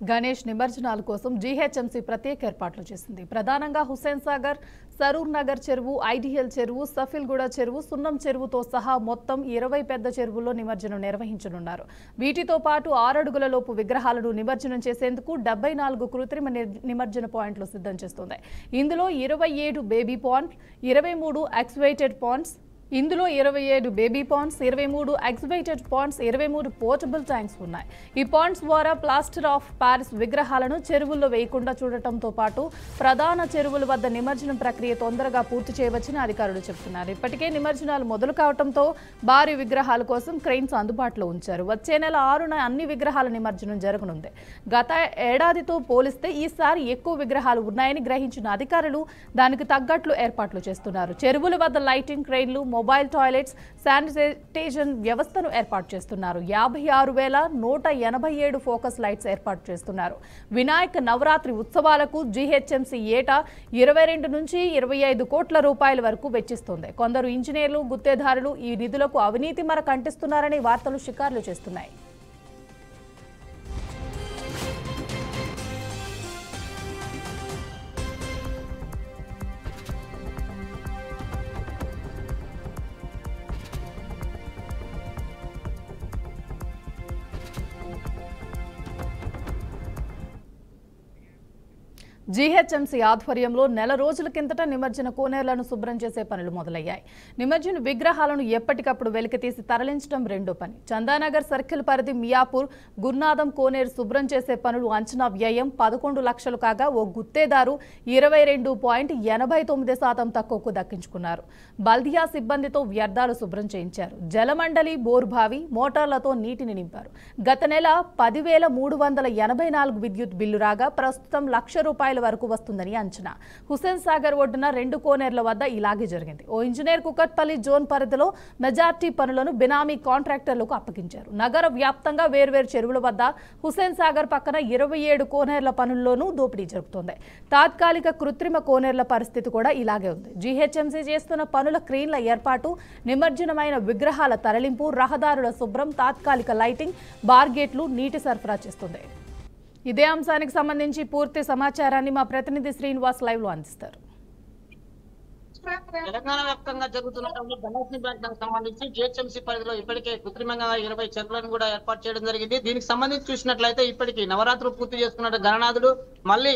గణేష్ నిమజ్జనాల కోసం జీహెచ్ఎంసీ ప్రత్యేక ఏర్పాట్లు చేసింది. ప్రధానంగా హుస్సేన్ సాగర్, సరూర్ నగర్ చెరువు, ఐడియల్ చెరువు, సఫిల్గూడ చెరువు, సున్నం చెరువుతో సహా మొత్తం 20 పెద్ద చెరువుల్లో నిమజ్జనం నిర్వహించనున్నారు. వీటితో పాటు 6 అడుగుల లోపు విగ్రహాలను నిమజ్జనం చేసేందుకు 74 కృత్రిమ నిమజ్జన పాయింట్లు సిద్ధం చేస్తుంది. ఇందులో 27 baby pond, 23 excavated ponds, 23 excavated ponds, 23 portable tanks ఉన్నాయి. ఈ పాండ్స్ ద్వారా ప్లాస్టర్ ఆఫ్ ప్యారిస్ విగ్రహాలను చెరువుల్లో వేయకుండా చూడటంతో పాటు ప్రధాన చెరువుల వద్ద నిమజ్జనం ప్రక్రియ తొందరగా పూర్తి చేయవచ్చని అధికారులు చెబుతున్నారు. ఇప్పటికే నిమజ్జనాలు మొదలు కావడంతో భారీ విగ్రహాల కోసం క్రెయిన్స్ అందుబాటులో ఉంచారు. వచ్చే నెల 6న అన్ని విగ్రహాల నిమజ్జనం జరగనుంది. గత ఏడాదితో పోలిస్తే ఈసారి ఎక్కువ విగ్రహాలు ఉన్నాయని గ్రహించిన అధికారులు దానికి తగ్గట్లు ఏర్పాట్లు చేస్తున్నారు. చెరువుల వద్ద లైటింగ్, క్రెయిన్లు, మొబైల్ టాయిలెట్స్, శానిటైజేషన్ వ్యవస్థను ఏర్పాటు చేస్తున్నారు. 56,187 ఫోకస్ లైట్స్ ఏర్పాటు చేస్తున్నారు. వినాయక నవరాత్రి ఉత్సవాలకు జీహెచ్ఎంసీ ఏటా 22 నుంచి 25 కోట్ల రూపాయల వరకు వెచ్చిస్తుంది. కొందరు ఇంజనీర్లు, గుత్తేదారులు ఈ నిధులకు అవినీతి మర కంటిస్తున్నారని వార్తలు షికార్లు చేస్తున్నాయి. జీహెచ్ఎంసీ ఆధ్వర్యంలో నెల రోజుల కిందట నిమజ్జన కోనేర్లను శుభ్రం చేసే పనులు మొదలయ్యాయి. నిమజ్జన విగ్రహాలను ఎప్పటికప్పుడు వెలికితీసి తరలించడం రెండో పని. చందానగర్ సర్కిల్ పరిధి మియాపూర్, గుర్నాదం కోనేరు శుభ్రం చేసే పనులు అంచనా వ్యయం 11 లక్షలు కాగా ఓ గుత్తేదారు 22.89% తక్కువకు దక్కించుకున్నారు. బల్దియా సిబ్బందితో వ్యర్థాలు శుభ్రం చేయించారు. జలమండలి, బోర్బావి, మోటార్లతో నీటిని నింపారు. గత నెల 10,384 విద్యుత్ బిల్లు రాగా ప్రస్తుతం ₹1,00,000 వరకు వస్తుందని అంచనా. హుస్సేన్ సాగర్ ఒడ్డున 2 కోనేర్ల వద్ద ఇలాగే జరిగింది. ఓ ఇంజనీర్ కుకట్పల్లి జోన్ పరిధిలో మెజార్టీ పనులను బినామీ కాంట్రాక్టర్లకు అప్పగించారు. నగర వ్యాప్తంగా వేర్వేరు చెరువుల వద్ద హుస్సేన్ సాగర్ పక్కన 27 కోనేర్ల పనుల్లోనూ దోపిడీ జరుగుతోంది. తాత్కాలిక కృత్రిమ కోనేర్ల పరిస్థితి కూడా ఇలాగే ఉంది. జీహెచ్ఎంసీ చేస్తున్న పనుల క్రేన్ల ఏర్పాటు, నిమజ్జనమైన విగ్రహాల తరలింపు, రహదారుల శుభ్రం, తాత్కాలిక లైటింగ్, బార్గేట్లు, నీటి సరఫరా చేస్తుంది. ఇదే అంశానికి సంబంధించి పూర్తి సమాచారాన్ని మా ప్రతినిధి శ్రీనివాస్ లైవ్ లో అందిస్తారు. తెలంగాణ వ్యాప్తంగా జరుగుతున్నటువంటి గణేష్ నిమజ్జనానికి సంబంధించి జీహెచ్ఎంసీ పరిధిలో ఇప్పటికే కృత్రిమంగా 20 చెరువులను కూడా ఏర్పాటు చేయడం జరిగింది. దీనికి సంబంధించి చూసినట్లయితే ఇప్పటికీ నవరాత్రులు పూర్తి చేసుకున్న గణనాథుడు మళ్ళీ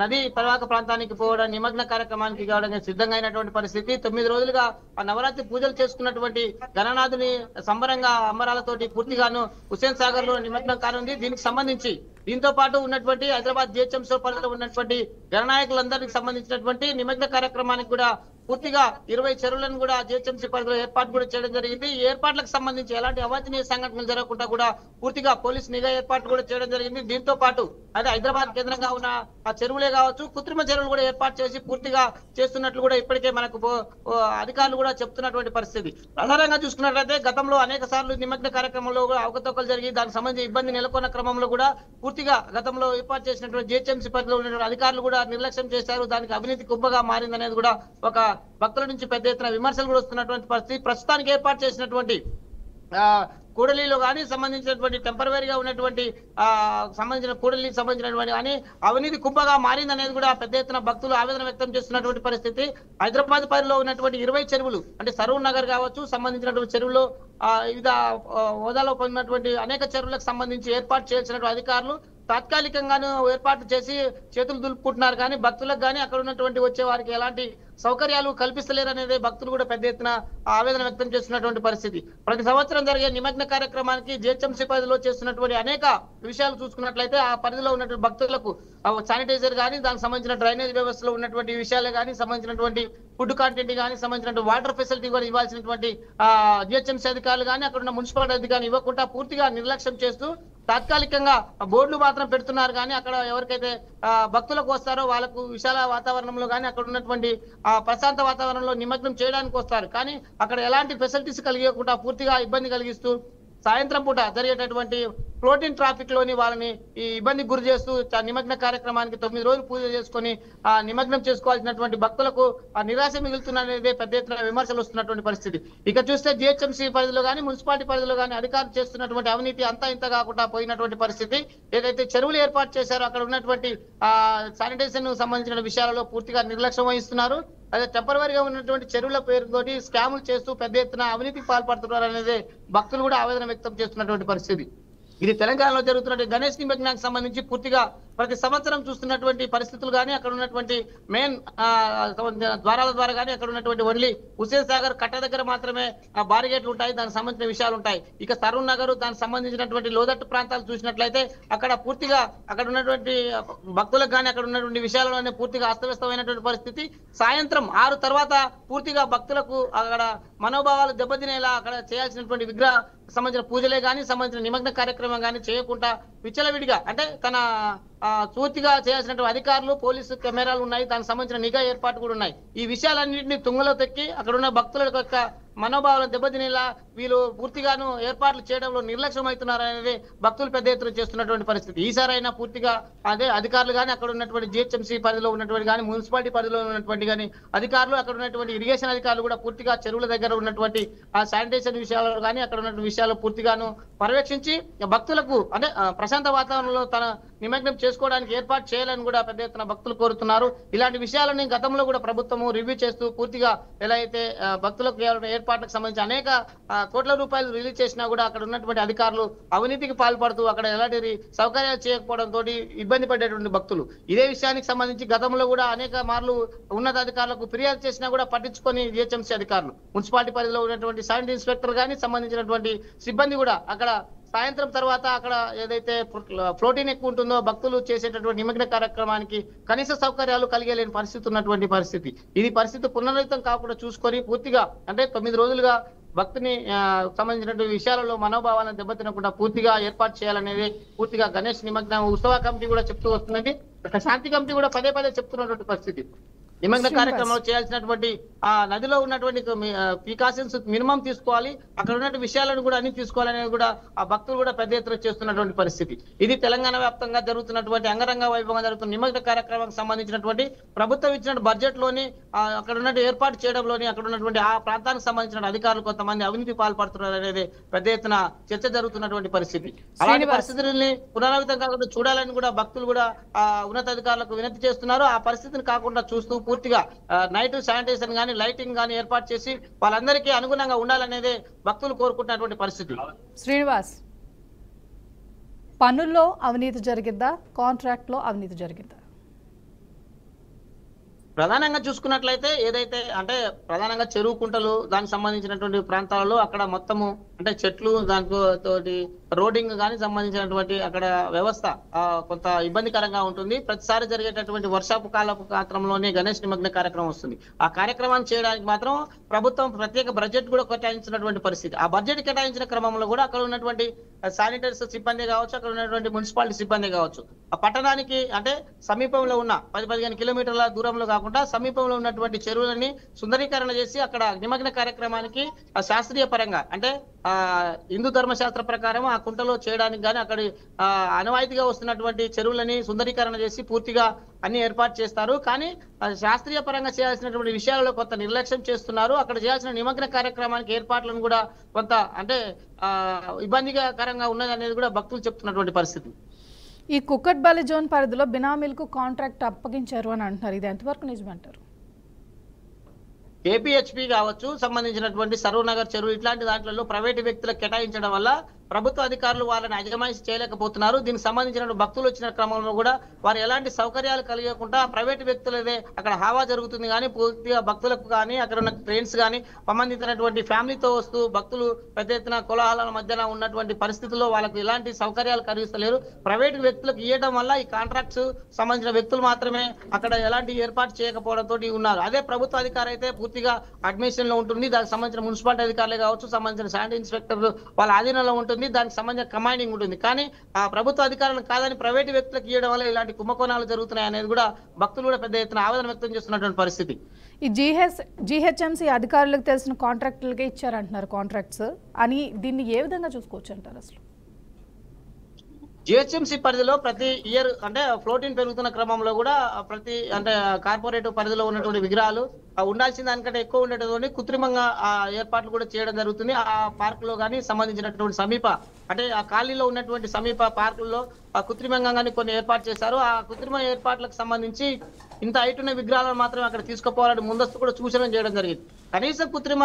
నది పరివాహక ప్రాంతానికి పోవడం, నిమగ్న కార్యక్రమానికి కావడానికి సిద్ధంగా అయినటువంటి పరిస్థితి. 9 రోజులుగా నవరాత్రి పూజలు చేసుకున్నటువంటి గణనాథుని సంబరంగా అంబరాలతోటి పూర్తిగాను హుస్సేన్ సాగర్ లో నిమగ్నం కానుంది. దీనికి సంబంధించి దీంతో పాటు ఉన్నటువంటి హైదరాబాద్ జీహెచ్ఎంసీ పరిధిలో ఉన్నటువంటి గణనాయకులందరికి సంబంధించినటువంటి నిమగ్న కార్యక్రమానికి కూడా పూర్తిగా 20 చెరువులను కూడా జీహెచ్ఎంసీ పరిధిలో ఏర్పాటు కూడా చేయడం జరిగింది. ఈ ఏర్పాట్లకు సంబంధించి ఎలాంటి అవాంఛనీయ సంఘటనలు జరగకుండా కూడా పూర్తిగా పోలీస్ నిఘా ఏర్పాటు కూడా చేయడం జరిగింది. దీంతో పాటు అదే హైదరాబాద్ కేంద్రంగా ఉన్న ఆ చెరువులే కావచ్చు, కృత్రిమ చెరువులు కూడా ఏర్పాటు చేసి పూర్తిగా చేస్తున్నట్లు కూడా ఇప్పటికే మనకు అధికారులు కూడా చెప్తున్నటువంటి పరిస్థితి. ప్రధానంగా చూసుకున్నట్లయితే గతంలో అనేక సార్లు నిమగ్న కార్యక్రమంలో కూడా అవకతవకలు జరిగి దానికి సంబంధించి ఇబ్బంది నెలకొన్న క్రమంలో కూడా పూర్తిగా గతంలో ఏర్పాటు చేసినటువంటి జీహెచ్ఎంసీ పరిధిలో ఉన్నటువంటి అధికారులు కూడా నిర్లక్ష్యం చేశారు. దానికి అవినీతి కుంభగా మారిందనేది కూడా ఒక భక్తుల నుంచి పెద్ద ఎత్తున విమర్శలు కూడా వస్తున్నటువంటి పరిస్థితి. ప్రస్తుతానికి ఏర్పాటు చేసినటువంటి కూడలిలో కానీ సంబంధించినటువంటి టెంపరవరీగా ఉన్నటువంటి సంబంధించిన కూడలికి సంబంధించినటువంటి కానీ అవినీతి కుంభగా మారిందనేది కూడా పెద్ద ఎత్తున భక్తులు ఆవేదన వ్యక్తం చేస్తున్నటువంటి పరిస్థితి. హైదరాబాద్ పరిధిలో ఉన్నటువంటి 20 చెరువులు అంటే సరూర్ నగర్ కావచ్చు, సంబంధించినటువంటి చెరువులో వివిధ హోదాలో పొందినటువంటి అనేక చెరువులకు సంబంధించి ఏర్పాటు చేయాల్సినటువంటి అధికారులు తాత్కాలికంగాను ఏర్పాటు చేసి చేతులు దులుపుకుంటున్నారు. కానీ భక్తులకు కానీ అక్కడ ఉన్నటువంటి వచ్చే వారికి ఎలాంటి సౌకర్యాలు కల్పిస్తలేరు అనేది భక్తులు కూడా పెద్ద ఎత్తున ఆవేదన వ్యక్తం చేస్తున్నటువంటి పరిస్థితి. ప్రతి సంవత్సరం జరిగే నిమగ్న కార్యక్రమానికి జీహెచ్ఎంసీ పరిధిలో చేస్తున్నటువంటి అనేక విషయాలు చూసుకున్నట్లయితే ఆ పరిధిలో ఉన్నటువంటి భక్తులకు శానిటైజర్ కానీ, దానికి సంబంధించిన డ్రైనేజ్ వ్యవస్థలో ఉన్నటువంటి విషయాలే కానీ, సంబంధించినటువంటి ఫుడ్ కంటెంట్ కానీ, సంబంధించినటువంటి వాటర్ ఫెసిలిటీ కూడా ఇవ్వాల్సినటువంటి జీహెచ్ఎంసీ అధికారులు కానీ, అక్కడ ఉన్న మున్సిపాలిటీ అధికారులు ఇవ్వకుండా పూర్తిగా నిర్లక్ష్యం చేస్తూ తాత్కాలికంగా బోర్డులు మాత్రం పెడుతున్నారు. కానీ అక్కడ ఎవరికైతే భక్తులకు వస్తారో వాళ్ళకు విశాల వాతావరణంలో కానీ అక్కడ ఉన్నటువంటి ప్రశాంత వాతావరణంలో నిమగ్నం చేయడానికి వస్తారు. కానీ అక్కడ ఎలాంటి ఫెసిలిటీస్ కలిగకుండా పూర్తిగా ఇబ్బంది కలిగిస్తూ సాయంత్రం పూట జరిగేటటువంటి ఫ్లోటింగ్ ట్రాఫిక్ లోని వాళ్ళని ఈ ఇబ్బంది గురి చేస్తూ నిమగ్న కార్యక్రమానికి 9 రోజులు పూజ చేసుకొని ఆ నిమగ్నం చేసుకోవాల్సినటువంటి భక్తులకు ఆ నిరాశ మిగులుతున్నదే పెద్ద ఎత్తున విమర్శలు వస్తున్నటువంటి పరిస్థితి. ఇక చూస్తే జిహెచ్ఎంసీ పరిధిలో కానీ మున్సిపాలిటీ పరిధిలో కానీ అధికారులు చేస్తున్నటువంటి అవినీతి అంతా ఇంత కాకుండా పోయినటువంటి పరిస్థితి. ఏదైతే చెరువులు ఏర్పాటు చేశారో అక్కడ ఉన్నటువంటి శానిటైజేషన్ సంబంధించిన విషయాలలో పూర్తిగా నిర్లక్ష్యం వహిస్తున్నారు. అదే టెంపరవరీగా ఉన్నటువంటి చెరువుల పేరుతోటి స్కాములు చేస్తూ పెద్ద ఎత్తున అవినీతికి పాల్పడుతున్నారు అనేది భక్తులు కూడా ఆవేదన వ్యక్తం చేస్తున్నటువంటి పరిస్థితి. ఇది తెలంగాణలో జరుగుతున్నటువంటి గణేష్ నిమగ్నానికి సంబంధించి పూర్తిగా ప్రతి సంవత్సరం చూస్తున్నటువంటి పరిస్థితులు కానీ అక్కడ ఉన్నటువంటి మెయిన్ ద్వారాల ద్వారా కానీ అక్కడ ఉన్నటువంటి ఓన్లీ హుసేన్ సాగర్ కట్ట దగ్గర మాత్రమే బారిగేట్లు ఉంటాయి, దానికి సంబంధించిన విషయాలు ఉంటాయి. ఇక సరూర్ నగర్ దానికి సంబంధించినటువంటి లోదట్టు ప్రాంతాలు చూసినట్లయితే అక్కడ పూర్తిగా అక్కడ ఉన్నటువంటి భక్తులకు కానీ అక్కడ ఉన్నటువంటి విషయాలలోనే పూర్తిగా అస్తవ్యస్తమైనటువంటి పరిస్థితి. సాయంత్రం 6 తర్వాత పూర్తిగా భక్తులకు అక్కడ మనోభావాలు దెబ్బతినేలా అక్కడ చేయాల్సినటువంటి విగ్రహ సంబంధించిన పూజలే కానీ సంబంధించిన నిమగ్న కార్యక్రమం కానీ చేయకుండా విచ్చలవిడిగా అంటే తన పూర్తిగా చేయాల్సినటువంటి అధికారులు పోలీసు కెమెరాలు ఉన్నాయి, దానికి సంబంధించిన నిఘా ఏర్పాటు కూడా ఉన్నాయి. ఈ విషయాలన్నింటినీ తుంగలో తొక్కి అక్కడ ఉన్న భక్తుల యొక్క మనోభావాలను దెబ్బతినేలా వీళ్ళు పూర్తిగాను ఏర్పాట్లు చేయడంలో నిర్లక్ష్యం అవుతున్నారు అనేది భక్తులు పెద్ద ఎత్తున చేస్తున్నటువంటి పరిస్థితి. ఈసారైనా పూర్తిగా అదే అధికారులు కానీ అక్కడ ఉన్నటువంటి జిహెచ్ఎంసీ పరిధిలో ఉన్నటువంటి కానీ మున్సిపాలిటీ పరిధిలో ఉన్నటువంటి కానీ అధికారులు అక్కడ ఉన్నటువంటి ఇరిగేషన్ అధికారులు కూడా పూర్తిగా చెరువుల దగ్గర ఉన్నటువంటి ఆ శానిటైజేషన్ విషయాలు కానీ అక్కడ ఉన్నటువంటి విషయాలు పూర్తిగాను పర్యవేక్షించి భక్తులకు అంటే ప్రశాంత వాతావరణంలో తన నిమగ్నం చేసుకోవడానికి ఏర్పాటు చేయాలని కూడా పెద్ద ఎత్తున భక్తులు కోరుతున్నారు. ఇలాంటి విషయాలని గతంలో కూడా ప్రభుత్వము రివ్యూ చేస్తూ పూర్తిగా ఎలా అయితే భక్తులకు ఏర్పాట్లకు సంబంధించి అనేక కోట్ల రూపాయలు రిలీజ్ చేసినా కూడా అక్కడ ఉన్నటువంటి అధికారులు అవినీతికి పాల్పడుతూ అక్కడ ఎలాంటి సౌకర్యాలు చేయకపోవడంతో ఇబ్బంది పడేటువంటి భక్తులు. ఇదే విషయానికి సంబంధించి గతంలో కూడా అనేక మార్లు ఉన్నతాధికారులకు ఫిర్యాదు చేసినా కూడా పట్టించుకొని జిహెచ్ఎంసీ అధికారులు మున్సిపాలిటీ పరిధిలో ఉన్నటువంటి శానిటరీ ఇన్స్పెక్టర్ కానీ సంబంధించినటువంటి సిబ్బంది కూడా అక్కడ సాయంత్రం తర్వాత అక్కడ ఏదైతే ఫ్లోటింగ్ ఎక్కువ ఉంటుందో భక్తులు చేసేటటువంటి నిమగ్న కార్యక్రమానికి కనీస సౌకర్యాలు కలిగేలేని పరిస్థితి ఉన్నటువంటి పరిస్థితి. ఇది పరిస్థితి పునరావృతం కాకుండా చూసుకొని పూర్తిగా అంటే 9 రోజులుగా భక్తిని సంబంధించినటువంటి విషయాలలో మనోభావాలను దెబ్బతినకుండా పూర్తిగా ఏర్పాటు చేయాలనేది పూర్తిగా గణేష్ నిమగ్న ఉత్సవ కమిటీ కూడా చెప్తూ వస్తున్నది. శాంతి కమిటీ కూడా పదే చెప్తున్నటువంటి పరిస్థితి. నిమగ్న కార్యక్రమంలో చేయాల్సినటువంటి ఆ నదిలో ఉన్నటువంటి ప్రికాషన్స్ మినిమం తీసుకోవాలి, అక్కడ ఉన్నటువంటి విషయాలను కూడా అన్ని తీసుకోవాలనేది కూడా ఆ భక్తులు కూడా పెద్ద ఎత్తున చేస్తున్నటువంటి పరిస్థితి. ఇది తెలంగాణ వ్యాప్తంగా జరుగుతున్నటువంటి అంగరంగ వైభవంగా జరుగుతున్న నిమగ్న కార్యక్రమానికి సంబంధించినటువంటి ప్రభుత్వం ఇచ్చిన బడ్జెట్ లోని అక్కడ ఉన్నటువంటి ఏర్పాటు చేయడంలోని అక్కడ ఉన్నటువంటి ఆ ప్రాంతానికి సంబంధించిన అధికారులు కొంతమంది అవినీతి పాల్పడుతున్నారు అనేది పెద్ద ఎత్తున చర్చ జరుగుతున్నటువంటి పరిస్థితి. అలాంటి పరిస్థితుల్ని పునరావృతం కాకుండా చూడాలని కూడా భక్తులు కూడా ఉన్నతాధికారులకు వినతి చేస్తున్నారు. ఆ పరిస్థితిని కాకుండా చూస్తూ పూర్తిగా నైట్ శానిటైజేషన్ కానీ లైటింగ్ కానీ ఏర్పాటు చేసి వాళ్ళందరికీ అనుగుణంగా ఉండాలనేదే భక్తులు కోరుకుంటున్నటువంటి పరిస్థితి. శ్రీనివాస్, పనుల్లో అవినీతి జరిగిందా, కాంట్రాక్ట్ లో అవినీతి జరిగిందా? ప్రధానంగా చూసుకున్నట్లయితే ఏదైతే అంటే ప్రధానంగా చెరువు కుంటలు దానికి సంబంధించినటువంటి ప్రాంతాలలో అక్కడ మొత్తము అంటే చెట్లు దానితోటి రోడింగ్ కానీ సంబంధించినటువంటి అక్కడ వ్యవస్థ కొంత ఇబ్బందికరంగా ఉంటుంది. ప్రతిసారి జరిగేటటువంటి వర్షాపు కాలపు కాలంలోనే గణేష్ నిమగ్న కార్యక్రమం వస్తుంది. ఆ కార్యక్రమాన్ని చేయడానికి మాత్రం ప్రభుత్వం ప్రత్యేక బడ్జెట్ కూడా కేటాయించినటువంటి పరిస్థితి. ఆ బడ్జెట్ కేటాయించిన క్రమంలో కూడా అక్కడ ఉన్నటువంటి శానిటైజర్స్ సిబ్బంది కావచ్చు, అక్కడ ఉన్నటువంటి మున్సిపాలిటీ సిబ్బంది కావచ్చు, ఆ పట్టణానికి అంటే సమీపంలో ఉన్న 10-15 కిలోమీటర్ల దూరంలో కాకుండా సమీపంలో ఉన్నటువంటి చెరువులని సుందరీకరణ చేసి అక్కడ నిమగ్న కార్యక్రమానికి శాస్త్రీయ పరంగా అంటే హిందూ ధర్మశాస్త్ర ప్రకారం ఆ కుంటలో చేయడానికి కానీ అక్కడ అనువాయితీగా వస్తున్నటువంటి చెరువులని సుందరీకరణ చేసి పూర్తిగా అన్ని ఏర్పాటు చేస్తారు. కానీ శాస్త్రీయ పరంగా చేయాల్సినటువంటి విషయాలలో కొంత నిర్లక్ష్యం చేస్తున్నారు. అక్కడ చేయాల్సిన నిమగ్న కార్యక్రమానికి ఏర్పాట్లను కూడా కొంత అంటే ఇబ్బందికరంగా ఉన్నది అనేది కూడా భక్తులు చెప్తున్నటువంటి పరిస్థితి. ఈ కుక్కట్పల్లి జోన్ పరిధిలో బినామీలకు కాంట్రాక్ట్ అప్పగించారు అని అంటున్నారు. ఇది ఎంతవరకు నిజమంటారు? ఏపీహెచ్పి కావచ్చు సంబంధించినటువంటి సరూర్ నగర్ చెరువు ఇట్లాంటి దాంట్లో ప్రైవేటు వ్యక్తులకు కేటాయించడం వల్ల ప్రభుత్వ అధికారులు వాళ్ళని అజమాయిషి చేయలేకపోతున్నారు. దీనికి సంబంధించిన భక్తులు వచ్చిన క్రమంలో కూడా వారు ఎలాంటి సౌకర్యాలు కలిగకుండా ప్రైవేటు వ్యక్తులదే అక్కడ హావా జరుగుతుంది. కానీ పూర్తిగా భక్తులకు కానీ అక్కడ ఉన్న ట్రైన్స్ కానీ సంబంధించినటువంటి ఫ్యామిలీతో వస్తూ భక్తులు పెద్ద ఎత్తున కోలాహలాల మధ్యన ఉన్నటువంటి పరిస్థితుల్లో వాళ్ళకు ఎలాంటి సౌకర్యాలు కలిగిస్తలేరు. ప్రైవేటు వ్యక్తులకు ఇవ్వడం వల్ల ఈ కాంట్రాక్ట్స్ సంబంధించిన వ్యక్తులు మాత్రమే అక్కడ ఎలాంటి ఏర్పాటు చేయకపోవడంతో ఉన్నారు. అదే ప్రభుత్వ అధికారి అయితే పూర్తిగా అడ్మిషన్ లో ఉంటుంది. దానికి సంబంధించిన మున్సిపాలిటీ అధికారులే కావచ్చు, సంబంధించిన శానిటరీ ఇన్స్పెక్టర్ వాళ్ళ ఆధీనంలో ఉంటుంది, దానికి సంబంధించిన కమాండింగ్ ఉంటుంది. కానీ ఆ ప్రభుత్వ అధికారులను కాదని ప్రైవేటు వ్యక్తులకు ఇవ్వడం వల్ల ఇలాంటి కుంభకోణాలు జరుగుతున్నాయి అనేది కూడా భక్తులు కూడా పెద్ద ఎత్తున ఆవేదన వ్యక్తం చేస్తున్నటువంటి పరిస్థితి. ఈ జిహెచ్ఎంసీ అధికారులకు తెలిసిన కాంట్రాక్టులకే ఇచ్చారంటున్నారు కాంట్రాక్ట్స్ అని. దీన్ని ఏ విధంగా చూసుకోవచ్చు అంటారు? అసలు జిహెచ్ఎంసీ పరిధిలో ప్రతి ఇయర్ అంటే ఫ్లోటిన్ పెరుగుతున్న క్రమంలో కూడా ప్రతి అంటే కార్పొరేట్ పరిధిలో ఉన్నటువంటి విగ్రహాలు ఉండాల్సిన దానికంటే ఎక్కువ ఉండేటువంటి కృత్రిమంగా ఏర్పాట్లు కూడా చేయడం జరుగుతుంది. ఆ పార్క్ లో కానీ సంబంధించినటువంటి సమీప అంటే ఆ కాలనీలో ఉన్నటువంటి సమీప పార్కుల్లో కృత్రిమంగా కానీ కొన్ని ఏర్పాటు చేశారు. ఆ కృత్రిమ ఏర్పాట్లకు సంబంధించి ఇంత హైట్ ఉన్న విగ్రహాలను మాత్రం అక్కడ తీసుకుపోవాలని ముందస్తు కూడా సూచన చేయడం జరిగింది. కనీసం కృత్రిమ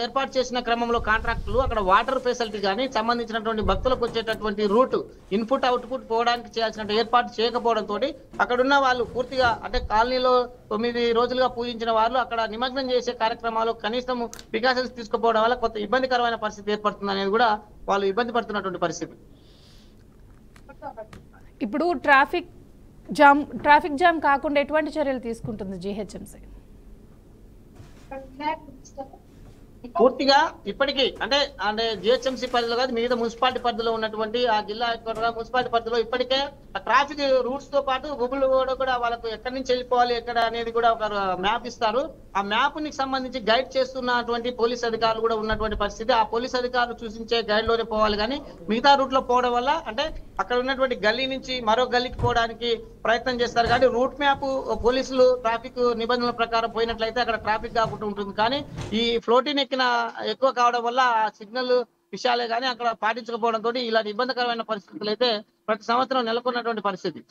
ఏర్పాటు చేసిన క్రమంలో కాంట్రాక్టులు అక్కడ వాటర్ ఫెసిలిటీ కానీ సంబంధించినటువంటి భక్తులకు వచ్చేటటువంటి రూట్ ఇన్పుట్ అవుట్పుట్ పోవడానికి చేయాల్సిన ఏర్పాటు చేయకపోవడంతో అక్కడున్న వాళ్ళు పూర్తిగా అంటే కాలనీలో 9 రోజులుగా పూజించిన వాళ్ళు అక్కడ నిమగ్నం చేసే కార్యక్రమాలు కనీసం ప్రికాషన్స్ తీసుకుపోవడం వల్ల కొంత ఇబ్బందికరమైన పరిస్థితి ఏర్పడుతుంది అనేది కూడా వాళ్ళు ఇబ్బంది పడుతున్నటువంటి పరిస్థితి. ఇప్పుడు ట్రాఫిక్ జామ్ కాకుండా ఎటువంటి చర్యలు తీసుకుంటుంది జీహెచ్ఎంసీ? పూర్తిగా ఇప్పటికీ అంటే జిహెచ్ఎంసీ పరిధిలో కాదు మిగతా మున్సిపాలిటీ పరిధిలో ఉన్నటువంటి ఆ జిల్లా మున్సిపాలిటీ పరిధిలో ఇప్పటికే ట్రాఫిక్ రూట్స్ తో పాటు గూగుల్ కూడా వాళ్ళకు ఎక్కడి నుంచి వెళ్ళిపోవాలి ఎక్కడ అనేది కూడా ఒక మ్యాప్ ఇస్తారు. ఆ మ్యాప్ కి సంబంధించి గైడ్ చేస్తున్నటువంటి పోలీస్ అధికారులు కూడా ఉన్నటువంటి పరిస్థితి. ఆ పోలీస్ అధికారులు సూచించే గైడ్ లోనే పోవాలి కానీ మిగతా రూట్ లో పోవడం వల్ల అంటే అక్కడ ఉన్నటువంటి గల్లీ నుంచి మరో గల్లీకి పోవడానికి ప్రయత్నం చేస్తారు. కానీ రూట్ మ్యాప్ పోలీసులు ట్రాఫిక్ నిబంధనల ప్రకారం పోయినట్లయితే అక్కడ ట్రాఫిక్ కాకుండా ఉంటుంది. కానీ ఈ ఫ్లోటిన్ ఎక్కువ కావడం వల్ల సిగ్నల్ విషయాలే కానీ అక్కడ పాటించకపోవడంతో ఇలాంటి ఇబ్బందికరమైన పరిస్థితులు అయితే ప్రతి సంవత్సరం నెలకొన్నటువంటి పరిస్థితి.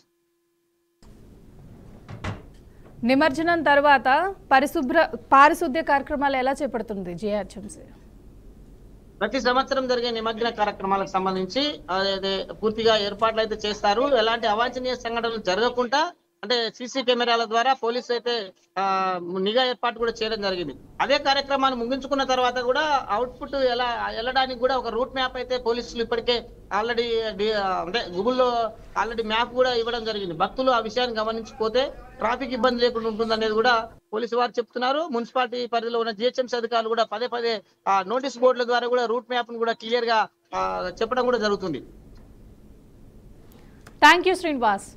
నిమజ్జనం తర్వాత పారిశుద్ధ్య కార్యక్రమాలు ఎలా చేపడుతుంది జీహెచ్ఎంసీ? ప్రతి సంవత్సరం జరిగే నిమజ్జన కార్యక్రమాలకు సంబంధించి పూర్తిగా ఏర్పాట్లు అయితే చేస్తారు. ఎలాంటి అవాంఛనీయ సంఘటనలు జరగకుండా అంటే సీసీ కెమెరాల ద్వారా పోలీసు అయితే నిఘా ఏర్పాటు కూడా చేయడం జరిగింది. అదే కార్యక్రమాన్ని ముగించుకున్న తర్వాత కూడా అవుట్పుట్ ఎలా వెళ్ళడానికి కూడా ఒక రూట్ మ్యాప్ అయితే పోలీసులు ఇప్పటికే ఆల్రెడీ అంటే గూగుల్లో ఆల్రెడీ మ్యాప్ కూడా ఇవ్వడం జరిగింది. భక్తులు ఆ విషయాన్ని గమనించకపోతే ట్రాఫిక్ ఇబ్బంది లేకుండా ఉంటుంది అనేది కూడా పోలీసు వారు చెప్తున్నారు. మున్సిపాలిటీ పరిధిలో ఉన్న జిహెచ్ఎంసీ అధికారులు కూడా పదే నోటీస్ బోర్డుల ద్వారా కూడా రూట్ మ్యాప్ ను కూడా క్లియర్ గా చెప్పడం కూడా జరుగుతుంది. Thank you Srinivas.